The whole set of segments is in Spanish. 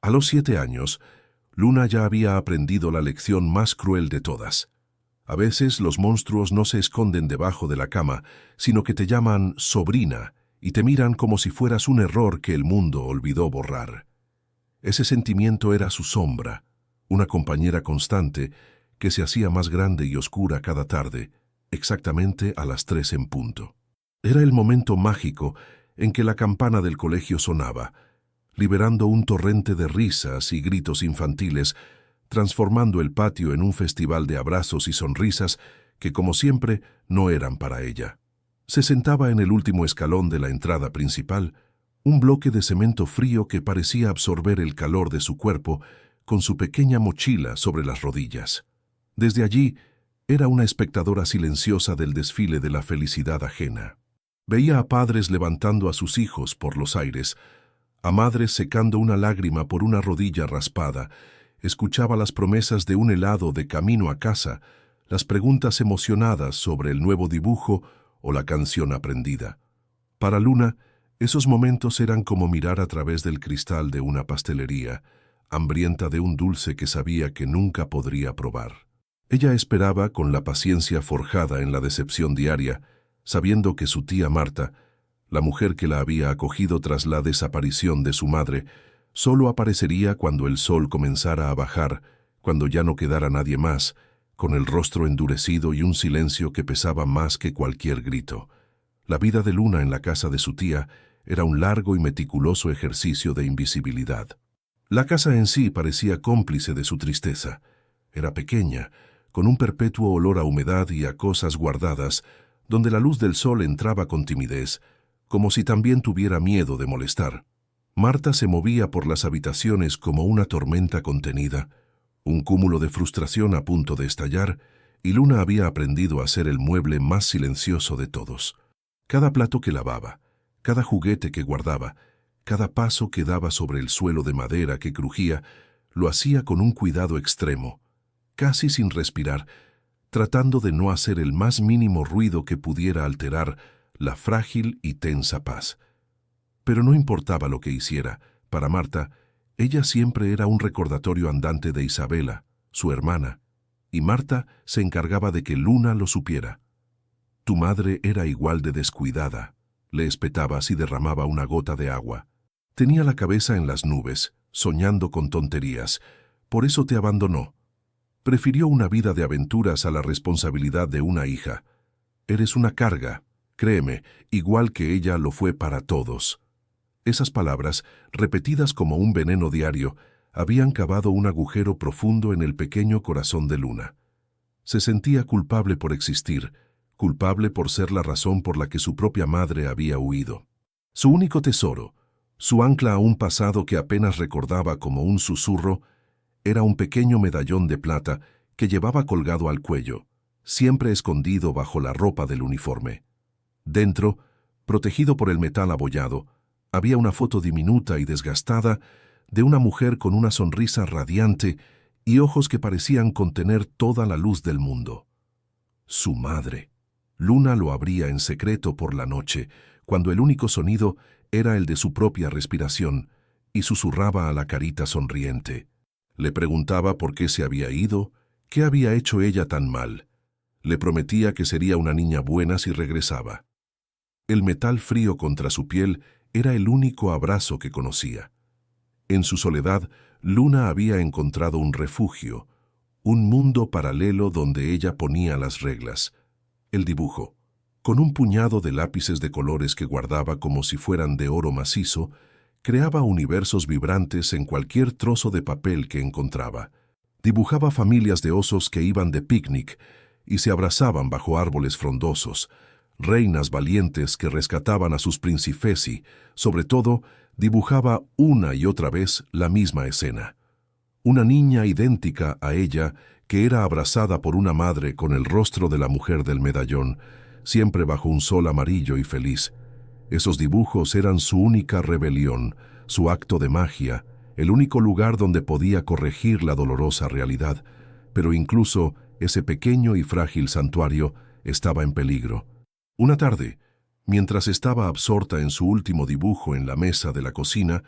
A los 7 años, Luna ya había aprendido la lección más cruel de todas. A veces los monstruos no se esconden debajo de la cama, sino que te llaman sobrina y te miran como si fueras un error que el mundo olvidó borrar. Ese sentimiento era su sombra, una compañera constante que se hacía más grande y oscura cada tarde, exactamente a las 3 en punto. Era el momento mágico en que la campana del colegio sonaba, liberando un torrente de risas y gritos infantiles, transformando el patio en un festival de abrazos y sonrisas que, como siempre, no eran para ella. Se sentaba en el último escalón de la entrada principal, un bloque de cemento frío que parecía absorber el calor de su cuerpo con su pequeña mochila sobre las rodillas. Desde allí, era una espectadora silenciosa del desfile de la felicidad ajena. Veía a padres levantando a sus hijos por los aires, a madres secando una lágrima por una rodilla raspada, escuchaba las promesas de un helado de camino a casa, las preguntas emocionadas sobre el nuevo dibujo o la canción aprendida. Para Luna, esos momentos eran como mirar a través del cristal de una pastelería, hambrienta de un dulce que sabía que nunca podría probar. Ella esperaba, con la paciencia forjada en la decepción diaria, sabiendo que su tía Marta, la mujer que la había acogido tras la desaparición de su madre, solo aparecería cuando el sol comenzara a bajar, cuando ya no quedara nadie más, con el rostro endurecido y un silencio que pesaba más que cualquier grito. La vida de Luna en la casa de su tía era un largo y meticuloso ejercicio de invisibilidad. La casa en sí parecía cómplice de su tristeza. Era pequeña, con un perpetuo olor a humedad y a cosas guardadas, donde la luz del sol entraba con timidez, como si también tuviera miedo de molestar. Marta se movía por las habitaciones como una tormenta contenida, un cúmulo de frustración a punto de estallar, y Luna había aprendido a ser el mueble más silencioso de todos. Cada plato que lavaba, cada juguete que guardaba, cada paso que daba sobre el suelo de madera que crujía, lo hacía con un cuidado extremo, casi sin respirar, tratando de no hacer el más mínimo ruido que pudiera alterar la frágil y tensa paz. Pero no importaba lo que hiciera, para Marta, ella siempre era un recordatorio andante de Isabela, su hermana, y Marta se encargaba de que Luna lo supiera. Tu madre era igual de descuidada, le espetaba si derramaba una gota de agua. Tenía la cabeza en las nubes, soñando con tonterías, por eso te abandonó. Prefirió una vida de aventuras a la responsabilidad de una hija. Eres una carga, créeme, igual que ella lo fue para todos. Esas palabras, repetidas como un veneno diario, habían cavado un agujero profundo en el pequeño corazón de Luna. Se sentía culpable por existir, culpable por ser la razón por la que su propia madre había huido. Su único tesoro, su ancla a un pasado que apenas recordaba como un susurro, era un pequeño medallón de plata que llevaba colgado al cuello, siempre escondido bajo la ropa del uniforme. Dentro, protegido por el metal abollado, había una foto diminuta y desgastada de una mujer con una sonrisa radiante y ojos que parecían contener toda la luz del mundo. Su madre. Luna lo abría en secreto por la noche, cuando el único sonido era el de su propia respiración, y susurraba a la carita sonriente. Le preguntaba por qué se había ido, qué había hecho ella tan mal. Le prometía que sería una niña buena si regresaba. El metal frío contra su piel era el único abrazo que conocía. En su soledad, Luna había encontrado un refugio, un mundo paralelo donde ella ponía las reglas. El dibujo. Con un puñado de lápices de colores que guardaba como si fueran de oro macizo, creaba universos vibrantes en cualquier trozo de papel que encontraba. Dibujaba familias de osos que iban de picnic y se abrazaban bajo árboles frondosos, reinas valientes que rescataban a sus principesi. Sobre todo, dibujaba una y otra vez la misma escena. Una niña idéntica a ella que era abrazada por una madre con el rostro de la mujer del medallón, siempre bajo un sol amarillo y feliz. Esos dibujos eran su única rebelión, su acto de magia, el único lugar donde podía corregir la dolorosa realidad, pero incluso ese pequeño y frágil santuario estaba en peligro. Una tarde, mientras estaba absorta en su último dibujo en la mesa de la cocina,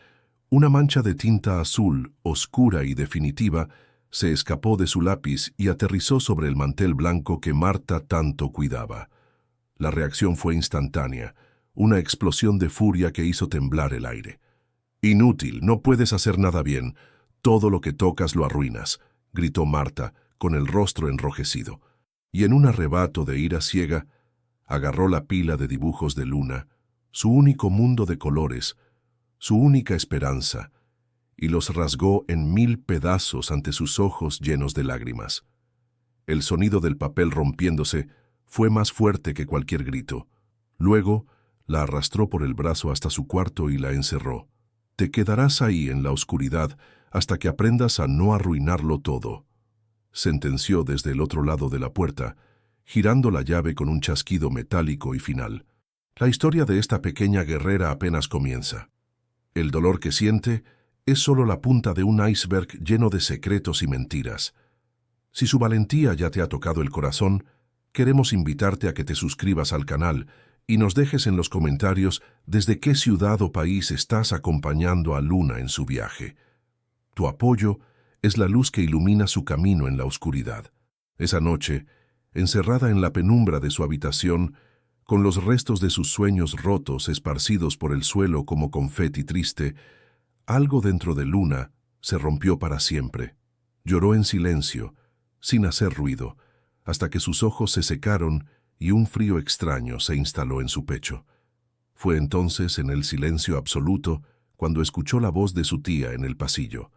Una mancha de tinta azul, oscura y definitiva, se escapó de su lápiz y aterrizó sobre el mantel blanco que Marta tanto cuidaba. La reacción fue instantánea, una explosión de furia que hizo temblar el aire. «Inútil, no puedes hacer nada bien. Todo lo que tocas lo arruinas», gritó Marta, con el rostro enrojecido. Y en un arrebato de ira ciega, agarró la pila de dibujos de Luna, su único mundo de colores, su única esperanza, y los rasgó en 1000 pedazos ante sus ojos llenos de lágrimas. El sonido del papel rompiéndose fue más fuerte que cualquier grito. Luego, la arrastró por el brazo hasta su cuarto y la encerró. «Te quedarás ahí en la oscuridad hasta que aprendas a no arruinarlo todo», sentenció desde el otro lado de la puerta, girando la llave con un chasquido metálico y final. La historia de esta pequeña guerrera apenas comienza. El dolor que siente es solo la punta de un iceberg lleno de secretos y mentiras. Si su valentía ya te ha tocado el corazón, queremos invitarte a que te suscribas al canal y nos dejes en los comentarios desde qué ciudad o país estás acompañando a Luna en su viaje. Tu apoyo es la luz que ilumina su camino en la oscuridad. Esa noche, encerrada en la penumbra de su habitación, con los restos de sus sueños rotos esparcidos por el suelo como confeti triste, algo dentro de Luna se rompió para siempre. Lloró en silencio, sin hacer ruido, hasta que sus ojos se secaron y un frío extraño se instaló en su pecho. Fue entonces, en el silencio absoluto, cuando escuchó la voz de su tía en el pasillo.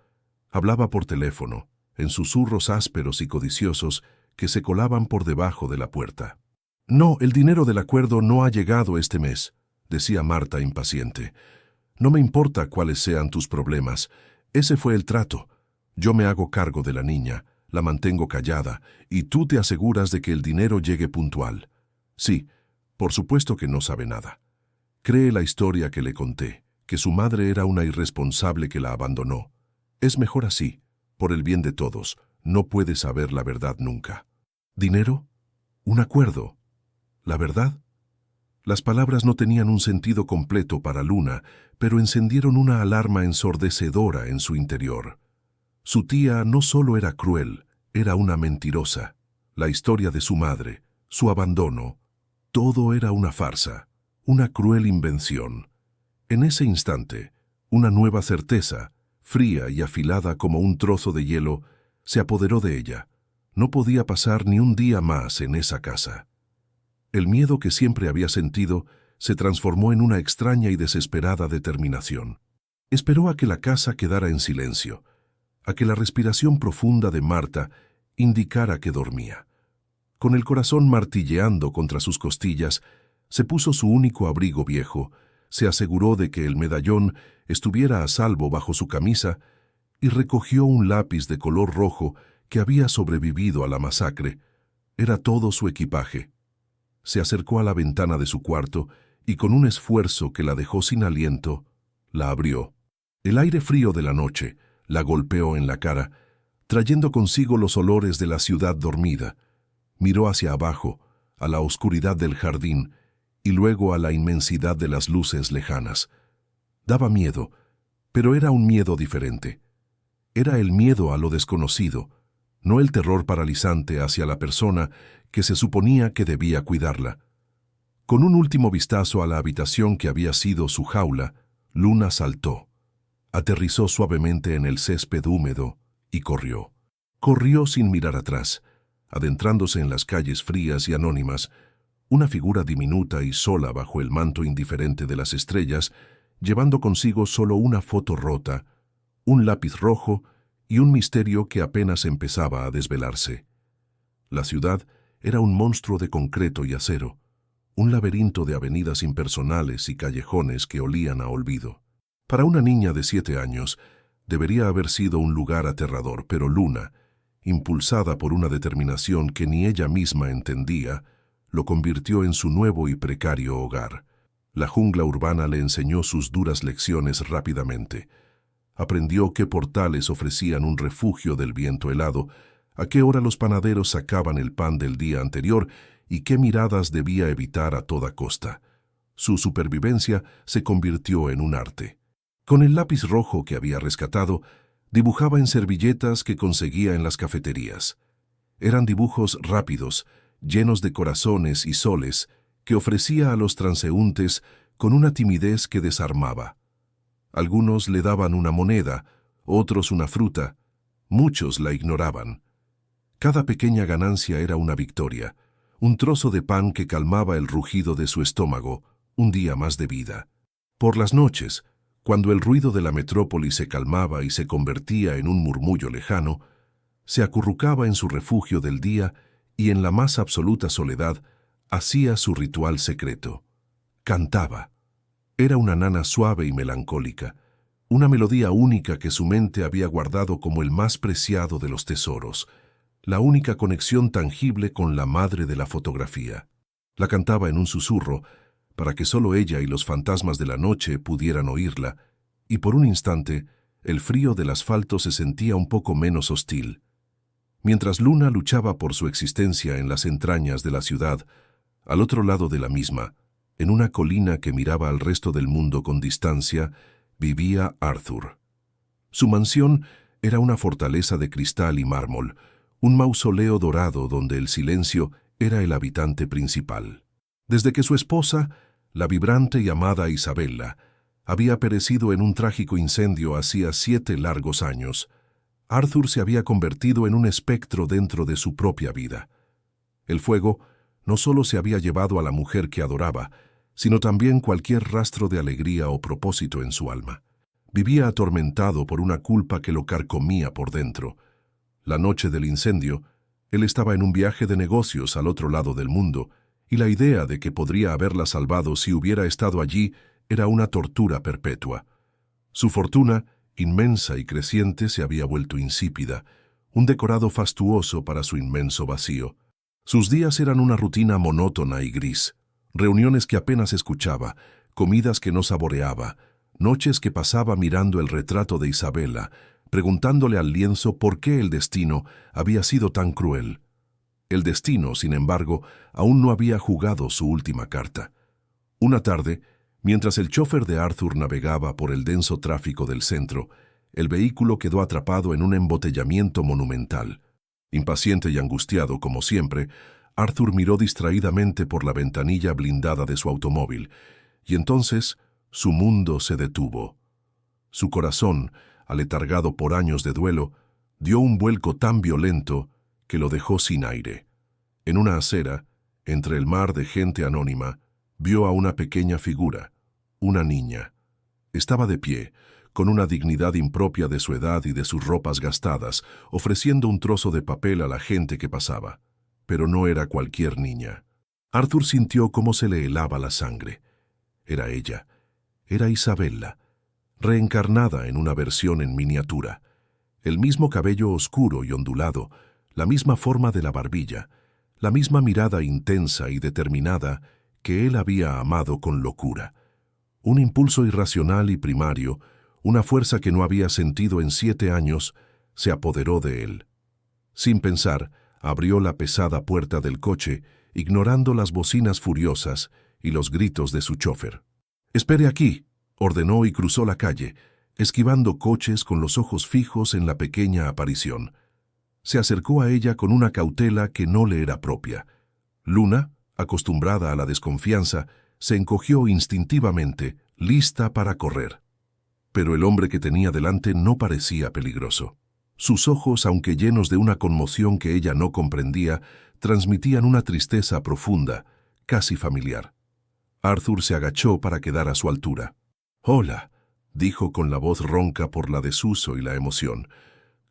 Hablaba por teléfono, en susurros ásperos y codiciosos que se colaban por debajo de la puerta. «No, el dinero del acuerdo no ha llegado este mes», decía Marta impaciente. «No me importa cuáles sean tus problemas. Ese fue el trato. Yo me hago cargo de la niña, la mantengo callada, y tú te aseguras de que el dinero llegue puntual». Sí, por supuesto que no sabe nada. Cree la historia que le conté, que su madre era una irresponsable que la abandonó. Es mejor así, por el bien de todos. No puede saber la verdad nunca. ¿Dinero? ¿Un acuerdo? ¿La verdad? Las palabras no tenían un sentido completo para Luna, pero encendieron una alarma ensordecedora en su interior. Su tía no solo era cruel, era una mentirosa. La historia de su madre, su abandono, todo era una farsa, una cruel invención. En ese instante, una nueva certeza, fría y afilada como un trozo de hielo, se apoderó de ella. No podía pasar ni un día más en esa casa. El miedo que siempre había sentido se transformó en una extraña y desesperada determinación. Esperó a que la casa quedara en silencio, a que la respiración profunda de Marta indicara que dormía. Con el corazón martilleando contra sus costillas, se puso su único abrigo viejo, se aseguró de que el medallón estuviera a salvo bajo su camisa y recogió un lápiz de color rojo que había sobrevivido a la masacre. Era todo su equipaje. Se acercó a la ventana de su cuarto y con un esfuerzo que la dejó sin aliento, la abrió. El aire frío de la noche la golpeó en la cara, trayendo consigo los olores de la ciudad dormida. Miró hacia abajo, a la oscuridad del jardín, y luego a la inmensidad de las luces lejanas. Daba miedo, pero era un miedo diferente. Era el miedo a lo desconocido, no el terror paralizante hacia la persona que se suponía que debía cuidarla. Con un último vistazo a la habitación que había sido su jaula, Luna saltó. Aterrizó suavemente en el césped húmedo y corrió. Corrió sin mirar atrás, adentrándose en las calles frías y anónimas, una figura diminuta y sola bajo el manto indiferente de las estrellas, llevando consigo solo una foto rota, un lápiz rojo y un misterio que apenas empezaba a desvelarse. La ciudad era un monstruo de concreto y acero, un laberinto de avenidas impersonales y callejones que olían a olvido. Para una niña de 7 años, debería haber sido un lugar aterrador, pero Luna, impulsada por una determinación que ni ella misma entendía, lo convirtió en su nuevo y precario hogar. La jungla urbana le enseñó sus duras lecciones rápidamente. Aprendió qué portales ofrecían un refugio del viento helado, a qué hora los panaderos sacaban el pan del día anterior y qué miradas debía evitar a toda costa. Su supervivencia se convirtió en un arte. Con el lápiz rojo que había rescatado, dibujaba en servilletas que conseguía en las cafeterías. Eran dibujos rápidos, llenos de corazones y soles, que ofrecía a los transeúntes con una timidez que desarmaba. Algunos le daban una moneda, otros una fruta, muchos la ignoraban. Cada pequeña ganancia era una victoria, un trozo de pan que calmaba el rugido de su estómago, un día más de vida. Por las noches, cuando el ruido de la metrópoli se calmaba y se convertía en un murmullo lejano, se acurrucaba en su refugio del día y en la más absoluta soledad hacía su ritual secreto. Cantaba. Era una nana suave y melancólica, una melodía única que su mente había guardado como el más preciado de los tesoros, la única conexión tangible con la madre de la fotografía. La cantaba en un susurro, para que solo ella y los fantasmas de la noche pudieran oírla, y por un instante el frío del asfalto se sentía un poco menos hostil. Mientras Luna luchaba por su existencia en las entrañas de la ciudad, al otro lado de la misma, en una colina que miraba al resto del mundo con distancia, vivía Arthur. Su mansión era una fortaleza de cristal y mármol, un mausoleo dorado donde el silencio era el habitante principal. Desde que su esposa, la vibrante y amada Isabella, había perecido en un trágico incendio hacía 7 largos años, Arthur se había convertido en un espectro dentro de su propia vida. El fuego no solo se había llevado a la mujer que adoraba, sino también cualquier rastro de alegría o propósito en su alma. Vivía atormentado por una culpa que lo carcomía por dentro. La noche del incendio, él estaba en un viaje de negocios al otro lado del mundo, y la idea de que podría haberla salvado si hubiera estado allí era una tortura perpetua. Su fortuna, inmensa y creciente, se había vuelto insípida, un decorado fastuoso para su inmenso vacío. Sus días eran una rutina monótona y gris, reuniones que apenas escuchaba, comidas que no saboreaba, noches que pasaba mirando el retrato de Isabella, preguntándole al lienzo por qué el destino había sido tan cruel. El destino, sin embargo, aún no había jugado su última carta. Una tarde, mientras el chofer de Arthur navegaba por el denso tráfico del centro, el vehículo quedó atrapado en un embotellamiento monumental. Impaciente y angustiado, como siempre, Arthur miró distraídamente por la ventanilla blindada de su automóvil, y entonces su mundo se detuvo. Su corazón, aletargado por años de duelo, dio un vuelco tan violento que lo dejó sin aire. En una acera, entre el mar de gente anónima, vio a una pequeña figura, una niña. Estaba de pie, con una dignidad impropia de su edad y de sus ropas gastadas, ofreciendo un trozo de papel a la gente que pasaba. Pero no era cualquier niña. Arthur sintió cómo se le helaba la sangre. Era ella. Era Isabella, reencarnada en una versión en miniatura. El mismo cabello oscuro y ondulado, la misma forma de la barbilla, la misma mirada intensa y determinada que él había amado con locura. Un impulso irracional y primario, una fuerza que no había sentido en 7 años, se apoderó de él. Sin pensar, abrió la pesada puerta del coche, ignorando las bocinas furiosas y los gritos de su chofer. «Espere aquí», ordenó y cruzó la calle, esquivando coches con los ojos fijos en la pequeña aparición. Se acercó a ella con una cautela que no le era propia. Luna, acostumbrada a la desconfianza, se encogió instintivamente, lista para correr. Pero el hombre que tenía delante no parecía peligroso. Sus ojos, aunque llenos de una conmoción que ella no comprendía, transmitían una tristeza profunda, casi familiar. Arthur se agachó para quedar a su altura. «Hola», dijo con la voz ronca por la desuso y la emoción.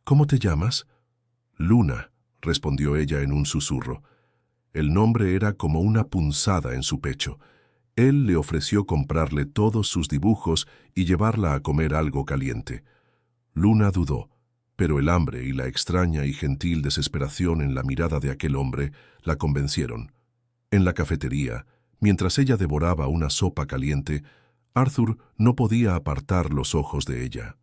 «¿Cómo te llamas?» «Luna», respondió ella en un susurro. El nombre era como una punzada en su pecho. Él le ofreció comprarle todos sus dibujos y llevarla a comer algo caliente. Luna dudó, pero el hambre y la extraña y gentil desesperación en la mirada de aquel hombre la convencieron. En la cafetería, mientras ella devoraba una sopa caliente, Arthur no podía apartar los ojos de ella.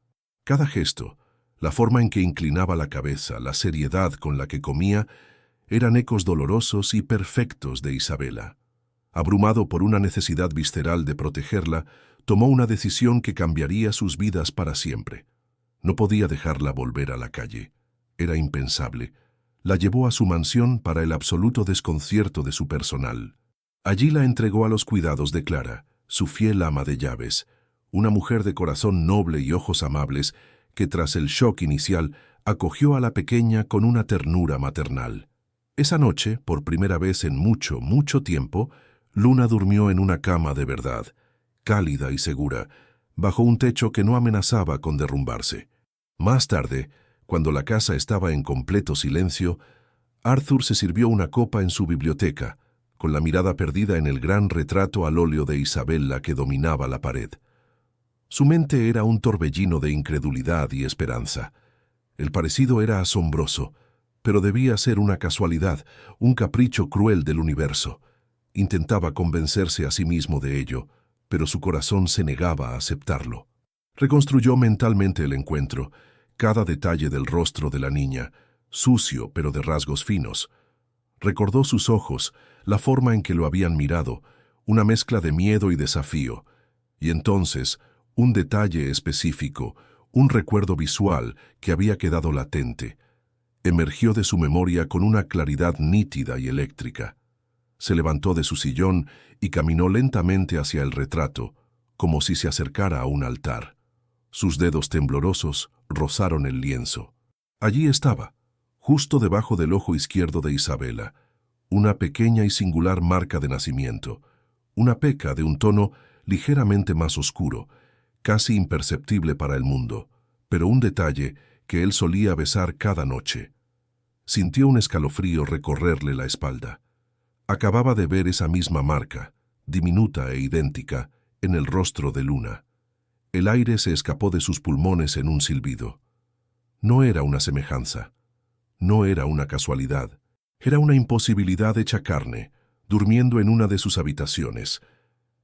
Cada gesto, la forma en que inclinaba la cabeza, la seriedad con la que comía, eran ecos dolorosos y perfectos de Isabella. Abrumado por una necesidad visceral de protegerla, tomó una decisión que cambiaría sus vidas para siempre. No podía dejarla volver a la calle. Era impensable. La llevó a su mansión para el absoluto desconcierto de su personal. Allí la entregó a los cuidados de Clara, su fiel ama de llaves, una mujer de corazón noble y ojos amables que tras el shock inicial acogió a la pequeña con una ternura maternal. Esa noche, por primera vez en mucho, mucho tiempo, Luna durmió en una cama de verdad, cálida y segura, bajo un techo que no amenazaba con derrumbarse. Más tarde, cuando la casa estaba en completo silencio, Arthur se sirvió una copa en su biblioteca, con la mirada perdida en el gran retrato al óleo de Isabella que dominaba la pared. Su mente era un torbellino de incredulidad y esperanza. El parecido era asombroso, pero debía ser una casualidad, un capricho cruel del universo. Intentaba convencerse a sí mismo de ello, pero su corazón se negaba a aceptarlo. Reconstruyó mentalmente el encuentro, cada detalle del rostro de la niña, sucio pero de rasgos finos. Recordó sus ojos, la forma en que lo habían mirado, una mezcla de miedo y desafío. Y entonces, un detalle específico, un recuerdo visual que había quedado latente, emergió de su memoria con una claridad nítida y eléctrica. Se levantó de su sillón y caminó lentamente hacia el retrato, como si se acercara a un altar. Sus dedos temblorosos rozaron el lienzo. Allí estaba, justo debajo del ojo izquierdo de Isabella, una pequeña y singular marca de nacimiento, una peca de un tono ligeramente más oscuro, casi imperceptible para el mundo, pero un detalle que él solía besar cada noche. Sintió un escalofrío recorrerle la espalda. Acababa de ver esa misma marca, diminuta e idéntica, en el rostro de Luna. El aire se escapó de sus pulmones en un silbido. No era una semejanza. No era una casualidad. Era una imposibilidad hecha carne, durmiendo en una de sus habitaciones.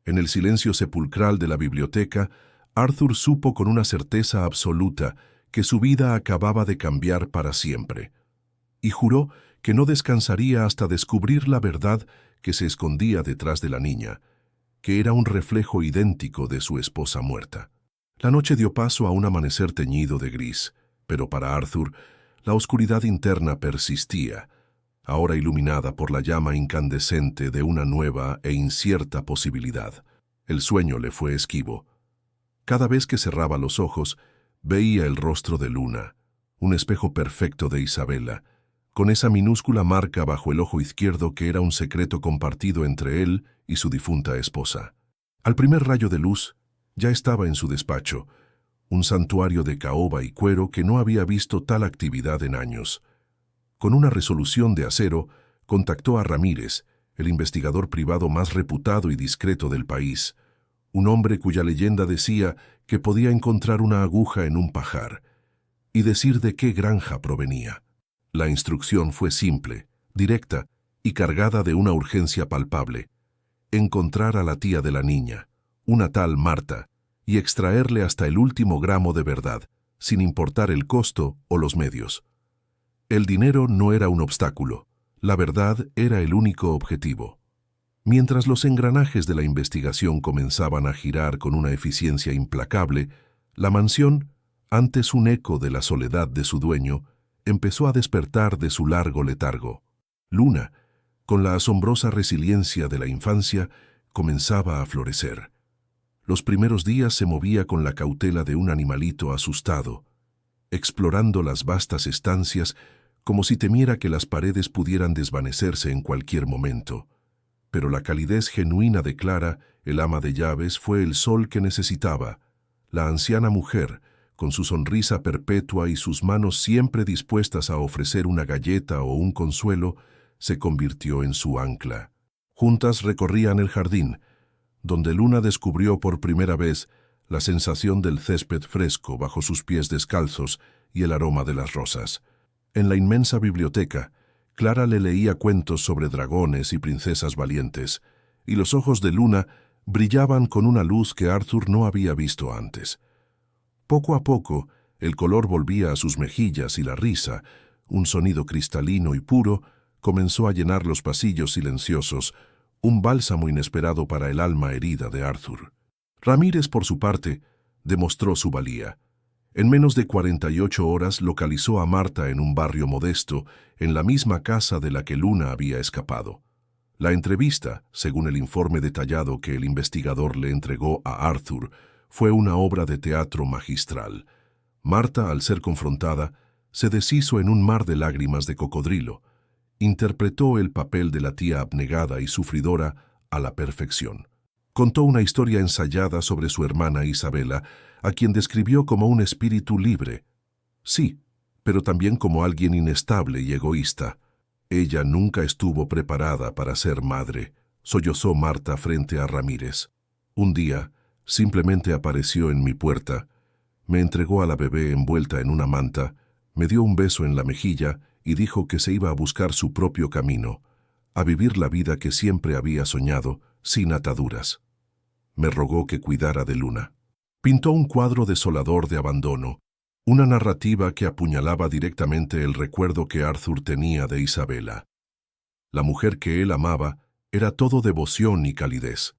En el silencio sepulcral de la biblioteca, Arthur supo con una certeza absoluta que su vida acababa de cambiar para siempre. Y juró que no descansaría hasta descubrir la verdad que se escondía detrás de la niña, que era un reflejo idéntico de su esposa muerta. La noche dio paso a un amanecer teñido de gris, pero para Arthur, la oscuridad interna persistía, ahora iluminada por la llama incandescente de una nueva e incierta posibilidad. El sueño le fue esquivo. Cada vez que cerraba los ojos, veía el rostro de Luna, un espejo perfecto de Isabella, con esa minúscula marca bajo el ojo izquierdo que era un secreto compartido entre él y su difunta esposa. Al primer rayo de luz, ya estaba en su despacho, un santuario de caoba y cuero que no había visto tal actividad en años. Con una resolución de acero, contactó a Ramírez, el investigador privado más reputado y discreto del país, un hombre cuya leyenda decía que podía encontrar una aguja en un pajar y decir de qué granja provenía. La instrucción fue simple, directa y cargada de una urgencia palpable: encontrar a la tía de la niña, una tal Marta, y extraerle hasta el último gramo de verdad, sin importar el costo o los medios. El dinero no era un obstáculo, la verdad era el único objetivo. Mientras los engranajes de la investigación comenzaban a girar con una eficiencia implacable, la mansión, antes un eco de la soledad de su dueño, empezó a despertar de su largo letargo. Luna, con la asombrosa resiliencia de la infancia, comenzaba a florecer. Los primeros días se movía con la cautela de un animalito asustado, explorando las vastas estancias como si temiera que las paredes pudieran desvanecerse en cualquier momento. Pero la calidez genuina de Clara, el ama de llaves, fue el sol que necesitaba. La anciana mujer, con su sonrisa perpetua y sus manos siempre dispuestas a ofrecer una galleta o un consuelo, se convirtió en su ancla. Juntas recorrían el jardín, donde Luna descubrió por primera vez la sensación del césped fresco bajo sus pies descalzos y el aroma de las rosas. En la inmensa biblioteca, Clara le leía cuentos sobre dragones y princesas valientes, y los ojos de Luna brillaban con una luz que Arthur no había visto antes. Poco a poco, el color volvía a sus mejillas y la risa, un sonido cristalino y puro, comenzó a llenar los pasillos silenciosos, un bálsamo inesperado para el alma herida de Arthur. Ramírez, por su parte, demostró su valía. En menos de 48 horas localizó a Marta en un barrio modesto, en la misma casa de la que Luna había escapado. La entrevista, según el informe detallado que el investigador le entregó a Arthur, fue una obra de teatro magistral. Marta, al ser confrontada, se deshizo en un mar de lágrimas de cocodrilo. Interpretó el papel de la tía abnegada y sufridora a la perfección. Contó una historia ensayada sobre su hermana Isabela, a quien describió como un espíritu libre. Sí, pero también como alguien inestable y egoísta. Ella nunca estuvo preparada para ser madre, sollozó Marta frente a Ramírez. Un día, simplemente apareció en mi puerta, me entregó a la bebé envuelta en una manta, me dio un beso en la mejilla y dijo que se iba a buscar su propio camino, a vivir la vida que siempre había soñado, sin ataduras. Me rogó que cuidara de Luna. Pintó un cuadro desolador de abandono, una narrativa que apuñalaba directamente el recuerdo que Arthur tenía de Isabela. La mujer que él amaba era todo devoción y calidez.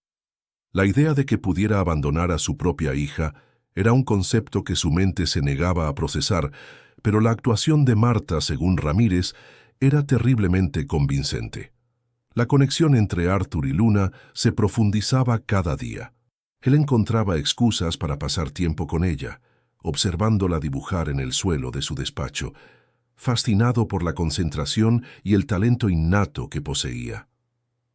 La idea de que pudiera abandonar a su propia hija era un concepto que su mente se negaba a procesar, pero la actuación de Marta, según Ramírez, era terriblemente convincente. La conexión entre Arthur y Luna se profundizaba cada día. Él encontraba excusas para pasar tiempo con ella, observándola dibujar en el suelo de su despacho, fascinado por la concentración y el talento innato que poseía.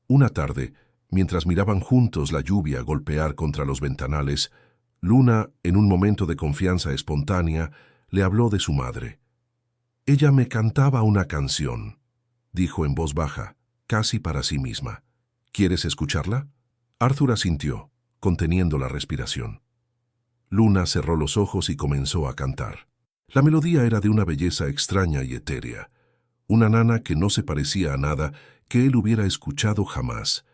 Una tarde, mientras miraban juntos la lluvia golpear contra los ventanales, Luna, en un momento de confianza espontánea, le habló de su madre. «Ella me cantaba una canción», dijo en voz baja, casi para sí misma. «¿Quieres escucharla?» Arthur asintió, conteniendo la respiración. Luna cerró los ojos y comenzó a cantar. La melodía era de una belleza extraña y etérea, una nana que no se parecía a nada que él hubiera escuchado jamás.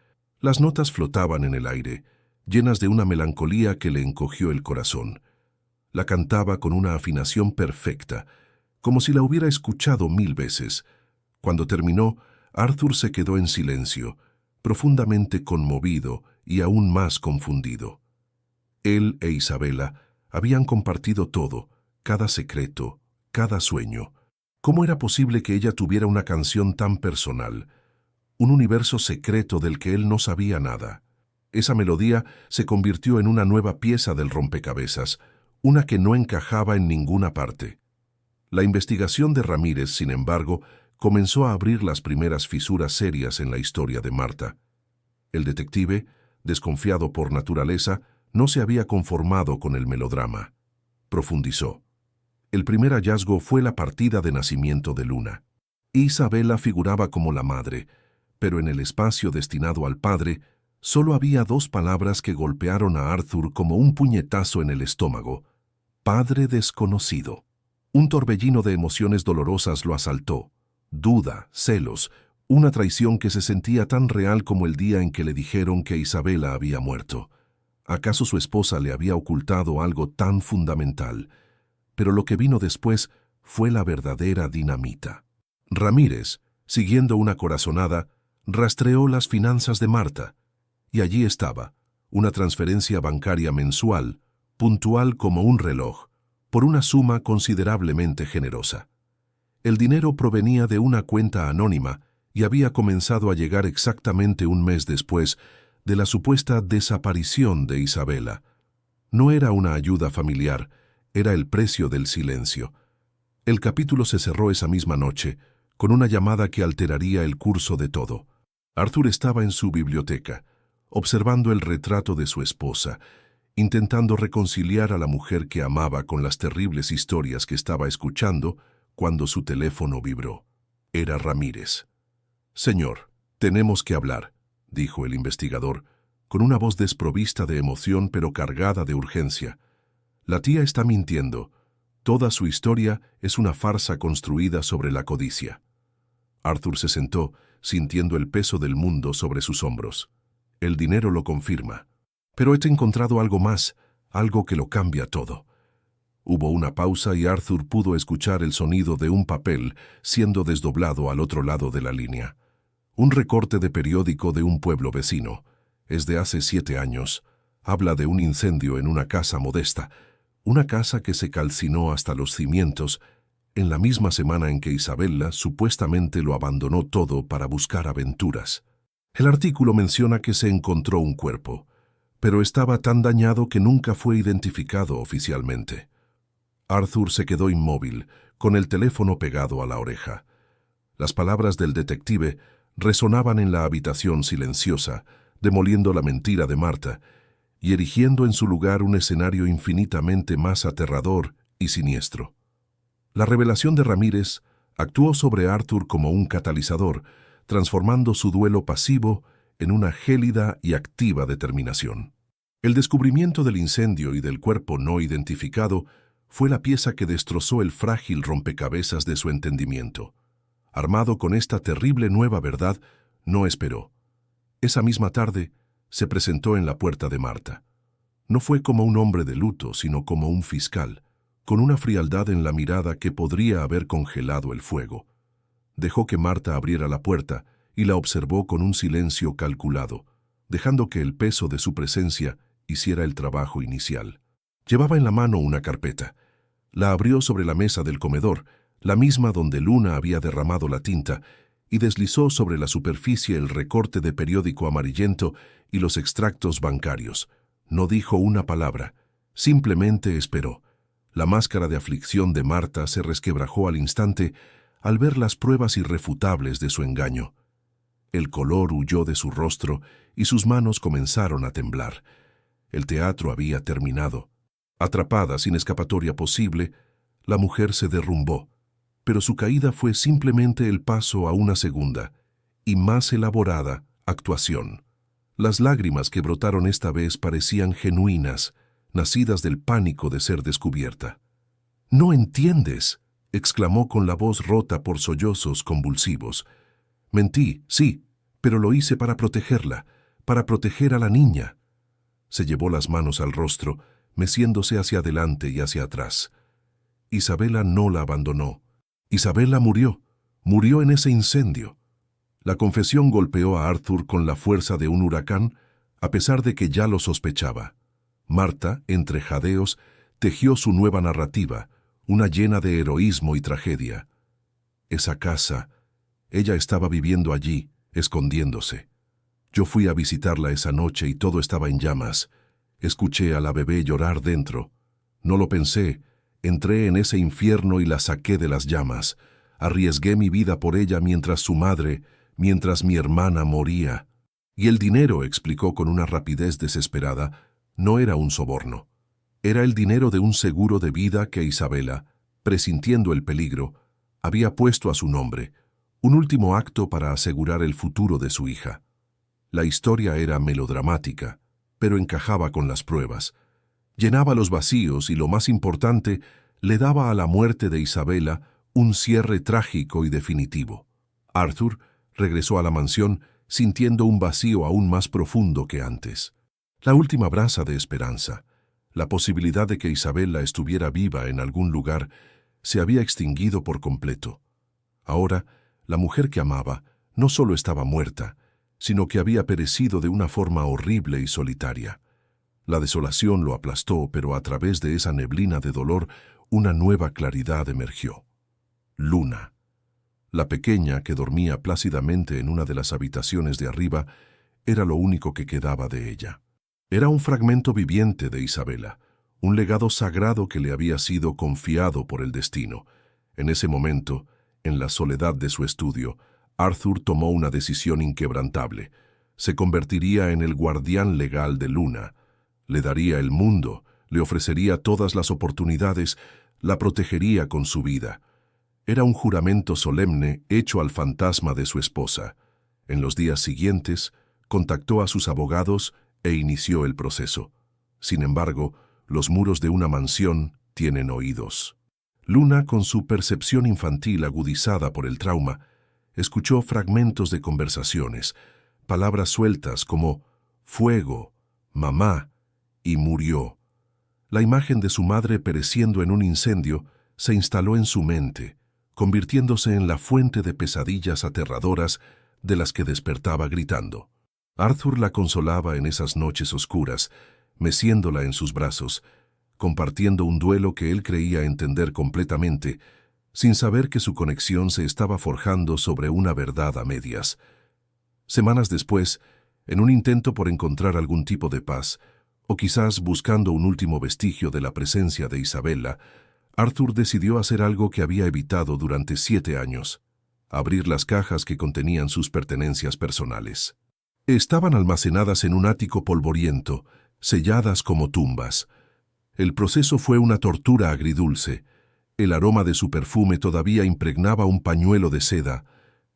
Las notas flotaban en el aire, llenas de una melancolía que le encogió el corazón. La cantaba con una afinación perfecta, como si la hubiera escuchado 1000 veces. Cuando terminó, Arthur se quedó en silencio, profundamente conmovido y aún más confundido. Él e Isabela habían compartido todo, cada secreto, cada sueño. ¿Cómo era posible que ella tuviera una canción tan personal, un universo secreto del que él no sabía nada? Esa melodía se convirtió en una nueva pieza del rompecabezas, una que no encajaba en ninguna parte. La investigación de Ramírez, sin embargo, comenzó a abrir las primeras fisuras serias en la historia de Marta. El detective, desconfiado por naturaleza, no se había conformado con el melodrama. Profundizó. El primer hallazgo fue la partida de nacimiento de Luna. Isabela figuraba como la madre, pero en el espacio destinado al padre, solo había 2 palabras que golpearon a Arthur como un puñetazo en el estómago: padre desconocido. Un torbellino de emociones dolorosas lo asaltó. Duda, celos, una traición que se sentía tan real como el día en que le dijeron que Isabela había muerto. ¿Acaso su esposa le había ocultado algo tan fundamental? Pero lo que vino después fue la verdadera dinamita. Ramírez, siguiendo una corazonada, rastreó las finanzas de Marta, y allí estaba, una transferencia bancaria mensual, puntual como un reloj, por una suma considerablemente generosa. El dinero provenía de una cuenta anónima y había comenzado a llegar exactamente un mes después de la supuesta desaparición de Isabela. No era una ayuda familiar, era el precio del silencio. El capítulo se cerró esa misma noche, con una llamada que alteraría el curso de todo. Arthur estaba en su biblioteca, observando el retrato de su esposa, intentando reconciliar a la mujer que amaba con las terribles historias que estaba escuchando, cuando su teléfono vibró. Era Ramírez. «Señor, tenemos que hablar», dijo el investigador, con una voz desprovista de emoción pero cargada de urgencia. «La tía está mintiendo. Toda su historia es una farsa construida sobre la codicia». Arthur se sentó, sintiendo el peso del mundo sobre sus hombros. «El dinero lo confirma. Pero he encontrado algo más, algo que lo cambia todo». Hubo una pausa y Arthur pudo escuchar el sonido de un papel siendo desdoblado al otro lado de la línea. Un recorte de periódico de un pueblo vecino. Es de hace 7 años. Habla de un incendio en una casa modesta, una casa que se calcinó hasta los cimientos, en la misma semana en que Isabella supuestamente lo abandonó todo para buscar aventuras. El artículo menciona que se encontró un cuerpo, pero estaba tan dañado que nunca fue identificado oficialmente. Arthur se quedó inmóvil, con el teléfono pegado a la oreja. Las palabras del detective resonaban en la habitación silenciosa, demoliendo la mentira de Marta y erigiendo en su lugar un escenario infinitamente más aterrador y siniestro. La revelación de Ramírez actuó sobre Arthur como un catalizador, transformando su duelo pasivo en una gélida y activa determinación. El descubrimiento del incendio y del cuerpo no identificado fue la pieza que destrozó el frágil rompecabezas de su entendimiento. Armado con esta terrible nueva verdad, no esperó. Esa misma tarde, se presentó en la puerta de Marta. No fue como un hombre de luto, sino como un fiscal, con una frialdad en la mirada que podría haber congelado el fuego. Dejó que Marta abriera la puerta y la observó con un silencio calculado, dejando que el peso de su presencia hiciera el trabajo inicial. Llevaba en la mano una carpeta. La abrió sobre la mesa del comedor, la misma donde Luna había derramado la tinta, y deslizó sobre la superficie el recorte de periódico amarillento y los extractos bancarios. No dijo una palabra, simplemente esperó. La máscara de aflicción de Marta se resquebrajó al instante al ver las pruebas irrefutables de su engaño. El color huyó de su rostro y sus manos comenzaron a temblar. El teatro había terminado. Atrapada sin escapatoria posible, la mujer se derrumbó, pero su caída fue simplemente el paso a una segunda y más elaborada actuación. Las lágrimas que brotaron esta vez parecían genuinas, nacidas del pánico de ser descubierta. «¿No entiendes?», exclamó con la voz rota por sollozos convulsivos. «Mentí, sí, pero lo hice para protegerla, para proteger a la niña». Se llevó las manos al rostro, meciéndose hacia adelante y hacia atrás. Isabella no la abandonó. Isabella murió en ese incendio. La confesión golpeó a Arthur con la fuerza de un huracán, a pesar de que ya lo sospechaba. Marta, entre jadeos, tejió su nueva narrativa, una llena de heroísmo y tragedia. Esa casa, ella estaba viviendo allí, escondiéndose. Yo fui a visitarla esa noche y todo estaba en llamas. Escuché a la bebé llorar dentro. No lo pensé, entré en ese infierno y la saqué de las llamas. Arriesgué mi vida por ella mientras mi hermana moría. Y el dinero, explicó con una rapidez desesperada, no era un soborno. Era el dinero de un seguro de vida que Isabella, presintiendo el peligro, había puesto a su nombre, un último acto para asegurar el futuro de su hija. La historia era melodramática, pero encajaba con las pruebas. Llenaba los vacíos y, lo más importante, le daba a la muerte de Isabella un cierre trágico y definitivo. Arthur regresó a la mansión sintiendo un vacío aún más profundo que antes. La última brasa de esperanza, la posibilidad de que Isabella estuviera viva en algún lugar, se había extinguido por completo. Ahora, la mujer que amaba no solo estaba muerta, sino que había perecido de una forma horrible y solitaria. La desolación lo aplastó, pero a través de esa neblina de dolor, una nueva claridad emergió. Luna. La pequeña, que dormía plácidamente en una de las habitaciones de arriba, era lo único que quedaba de ella. Era un fragmento viviente de Isabella, un legado sagrado que le había sido confiado por el destino. En ese momento, en la soledad de su estudio, Arthur tomó una decisión inquebrantable. Se convertiría en el guardián legal de Luna. Le daría el mundo, le ofrecería todas las oportunidades, la protegería con su vida. Era un juramento solemne hecho al fantasma de su esposa. En los días siguientes, contactó a sus abogados e inició el proceso. Sin embargo, los muros de una mansión tienen oídos. Luna, con su percepción infantil agudizada por el trauma, escuchó fragmentos de conversaciones, palabras sueltas como fuego, mamá y murió. La imagen de su madre pereciendo en un incendio se instaló en su mente, convirtiéndose en la fuente de pesadillas aterradoras de las que despertaba gritando. Arthur la consolaba en esas noches oscuras, meciéndola en sus brazos, compartiendo un duelo que él creía entender completamente, sin saber que su conexión se estaba forjando sobre una verdad a medias. Semanas después, en un intento por encontrar algún tipo de paz, o quizás buscando un último vestigio de la presencia de Isabella, Arthur decidió hacer algo que había evitado durante 7 años: abrir las cajas que contenían sus pertenencias personales. Estaban almacenadas en un ático polvoriento, selladas como tumbas. El proceso fue una tortura agridulce. El aroma de su perfume todavía impregnaba un pañuelo de seda.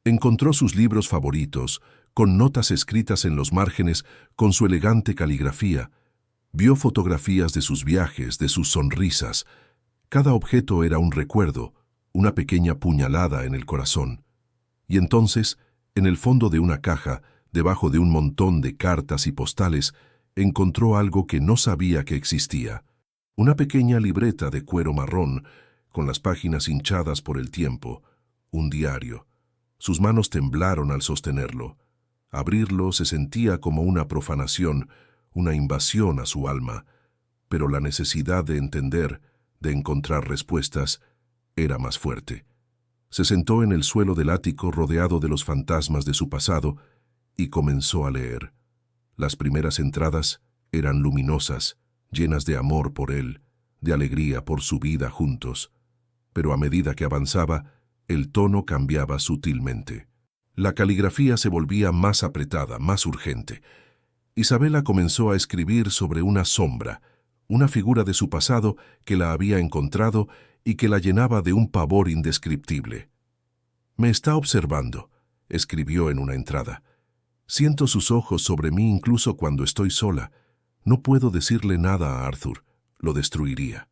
Encontró sus libros favoritos, con notas escritas en los márgenes con su elegante caligrafía. Vio fotografías de sus viajes, de sus sonrisas. Cada objeto era un recuerdo, una pequeña puñalada en el corazón. Y entonces, en el fondo de una caja, debajo de un montón de cartas y postales, encontró algo que no sabía que existía: una pequeña libreta de cuero marrón, con las páginas hinchadas por el tiempo, un diario. Sus manos temblaron al sostenerlo. Abrirlo se sentía como una profanación, una invasión a su alma, pero la necesidad de entender, de encontrar respuestas, era más fuerte. Se sentó en el suelo del ático rodeado de los fantasmas de su pasado y comenzó a leer. Las primeras entradas eran luminosas, llenas de amor por él, de alegría por su vida juntos. Pero a medida que avanzaba, el tono cambiaba sutilmente. La caligrafía se volvía más apretada, más urgente. Isabella comenzó a escribir sobre una sombra, una figura de su pasado que la había encontrado y que la llenaba de un pavor indescriptible. «Me está observando», escribió en una entrada. «Siento sus ojos sobre mí incluso cuando estoy sola. No puedo decirle nada a Arthur, lo destruiría».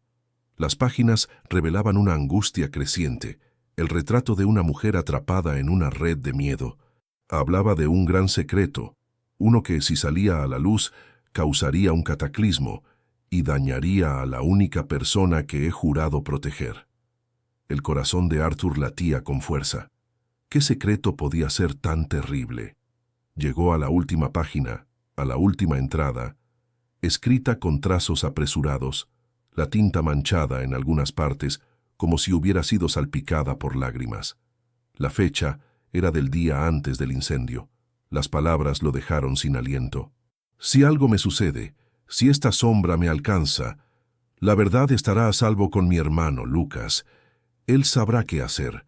Las páginas revelaban una angustia creciente, el retrato de una mujer atrapada en una red de miedo. Hablaba de un gran secreto, uno que, si salía a la luz, causaría un cataclismo y dañaría a la única persona que he jurado proteger. El corazón de Arthur latía con fuerza. ¿Qué secreto podía ser tan terrible? Llegó a la última página, a la última entrada, escrita con trazos apresurados, la tinta manchada en algunas partes, como si hubiera sido salpicada por lágrimas. La fecha era del día antes del incendio. Las palabras lo dejaron sin aliento. «Si algo me sucede, si esta sombra me alcanza, la verdad estará a salvo con mi hermano, Lucas. Él sabrá qué hacer.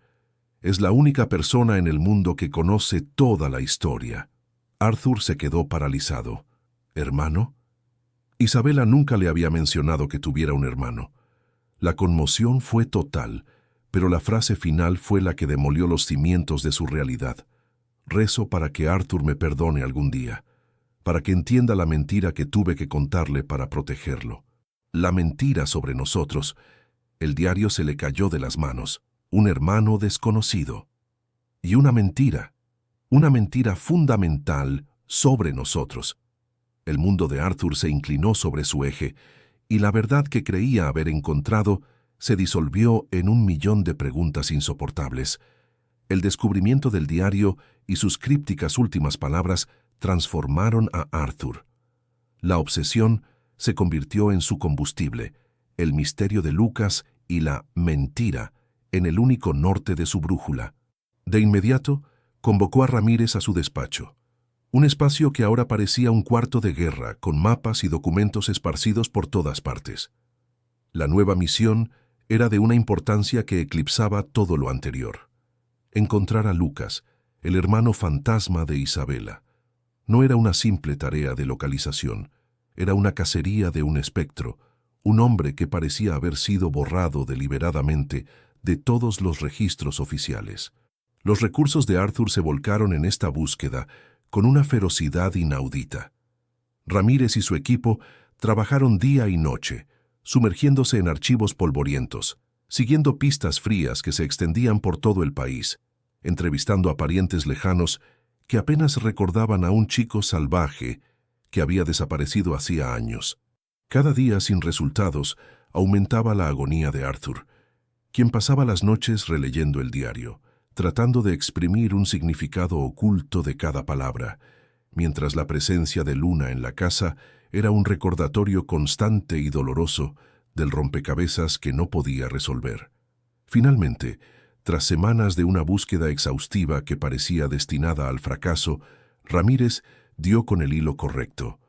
Es la única persona en el mundo que conoce toda la historia». Arthur se quedó paralizado. ¿Hermano? Isabella nunca le había mencionado que tuviera un hermano. La conmoción fue total, pero la frase final fue la que demolió los cimientos de su realidad. «Rezo para que Arthur me perdone algún día, para que entienda la mentira que tuve que contarle para protegerlo». La mentira sobre nosotros. El diario se le cayó de las manos. Un hermano desconocido. Y una mentira fundamental sobre nosotros. El mundo de Arthur se inclinó sobre su eje, y la verdad que creía haber encontrado se disolvió en un millón de preguntas insoportables. El descubrimiento del diario y sus crípticas últimas palabras transformaron a Arthur. La obsesión se convirtió en su combustible, el misterio de Lucas y la mentira en el único norte de su brújula. De inmediato, convocó a Ramírez a su despacho. Un espacio que ahora parecía un cuarto de guerra, con mapas y documentos esparcidos por todas partes. La nueva misión era de una importancia que eclipsaba todo lo anterior. Encontrar a Lucas, el hermano fantasma de Isabella. No era una simple tarea de localización, era una cacería de un espectro, un hombre que parecía haber sido borrado deliberadamente de todos los registros oficiales. Los recursos de Arthur se volcaron en esta búsqueda con una ferocidad inaudita. Ramírez y su equipo trabajaron día y noche, sumergiéndose en archivos polvorientos, siguiendo pistas frías que se extendían por todo el país, entrevistando a parientes lejanos que apenas recordaban a un chico salvaje que había desaparecido hacía años. Cada día sin resultados aumentaba la agonía de Arthur, quien pasaba las noches releyendo el diario, tratando de exprimir un significado oculto de cada palabra, mientras la presencia de Luna en la casa era un recordatorio constante y doloroso del rompecabezas que no podía resolver. Finalmente, tras semanas de una búsqueda exhaustiva que parecía destinada al fracaso, Ramírez dio con el hilo correcto.